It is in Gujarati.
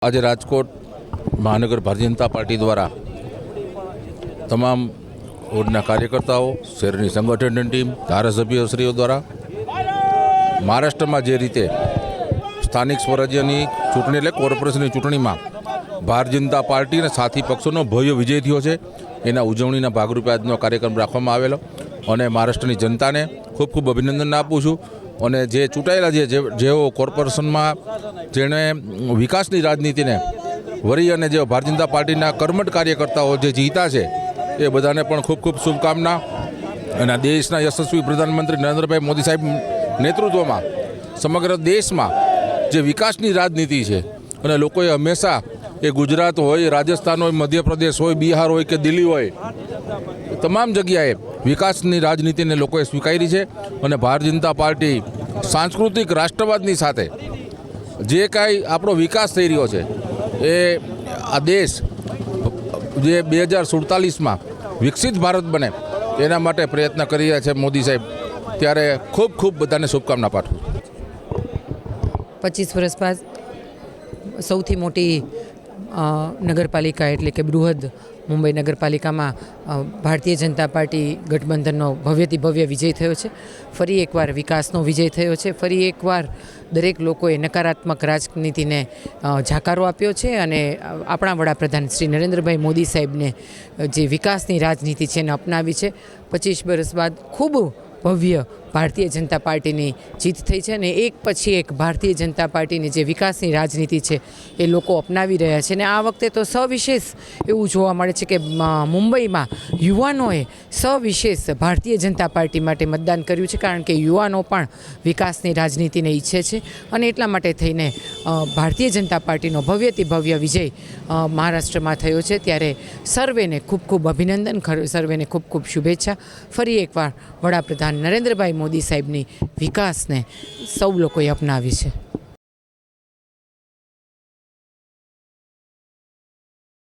आज राजकोट महानगर भारतीय जनता पार्टी द्वारा तमाम वोर्डना कार्यकर्ताओं शहरनी संगठन टीम धारासभ्यश्रीओ द्वारा महाराष्ट्र में जे रीते स्थानिक स्वराज्यनी चूंटणी एटले कोर्पोरेशननी चूंटणीमां भारतीय जनता पार्टी अने साथी पक्षोनो भव्य विजय थयो छे। एना उजवणीना भागरूपे आजनो कार्यक्रम राखवामां आवेलो अने महाराष्ट्रनी जनताने खूब खूब अभिनंदन आपूं छुं। અને જે ચૂંટાયેલા જેઓ કોર્પોરેશનમાં જેણે વિકાસની રાજનીતિને વરી અને જે ભારતીય જનતા પાર્ટીના કર્મઠ કાર્યકર્તાઓ જે જીતા છે એ બધાને પણ ખૂબ ખૂબ શુભકામના। અને દેશના યશસ્વી પ્રધાનમંત્રી નરેન્દ્રભાઈ મોદી સાહેબ નેતૃત્વમાં સમગ્ર દેશમાં જે વિકાસની રાજનીતિ છે અને લોકોએ હંમેશા એ ગુજરાત હોય, રાજસ્થાન હોય, મધ્યપ્રદેશ હોય, બિહાર હોય કે દિલ્હી હોય, તમામ જગ્યાએ વિકાસની રાજનીતિને લોકોએ સ્વીકારી છે। અને ભારતીય જનતા પાર્ટી સાંસ્કૃતિક રાષ્ટ્રવાદની સાથે જે કાંઈ આપણો વિકાસ થઈ રહ્યો છે એ આ દેશ જે 2047માં વિકસિત ભારત બને એના માટે પ્રયત્ન કરી રહ્યા છે મોદી સાહેબ। ત્યારે ખૂબ ખૂબ બધાને શુભકામના પાઠવું। 25 વર્ષ બાદ સૌથી મોટી નગરપાલિકા એટલે કે બૃહદ મુંબઈ નગરપાલિકામાં ભારતીય જનતા પાર્ટી ગઠબંધનનો ભવ્યથી ભવ્ય વિજય થયો છે। ફરી એકવાર વિકાસનો વિજય થયો છે। ફરી એકવાર દરેક લોકોએ નકારાત્મક રાજનીતિને જાકારો આપ્યો છે અને આપણા વડાપ્રધાન શ્રી નરેન્દ્રભાઈ મોદી સાહેબને જે વિકાસની રાજનીતિ છે એને અપનાવી છે। 25 વર્ષ બાદ ખૂબ ભવ્ય ભારતીય જનતા પાર્ટીની જીત થઈ છે અને એક પછી એક ભારતીય જનતા પાર્ટીની જે વિકાસની રાજનીતિ છે એ લોકો અપનાવી રહ્યા છે। અને આ વખતે તો સવિશેષ એવું જોવા મળે છે કે મુંબઈમાં યુવાનોએ સવિશેષ ભારતીય જનતા પાર્ટી માટે મતદાન કર્યું છે, કારણ કે યુવાનો પણ વિકાસની રાજનીતિને ઈચ્છે છે અને એટલા માટે થઈને ભારતીય જનતા પાર્ટીનો ભવ્યથી ભવ્ય વિજય મહારાષ્ટ્રમાં થયો છે। ત્યારે સર્વેને ખૂબ ખૂબ અભિનંદન, સર્વેને ખૂબ ખૂબ શુભેચ્છા। ફરી એકવાર વડાપ્રધાન નરેન્દ્રભાઈ મોદી સાહેબની વિકાસને સૌ લોકોએ અપનાવી છે।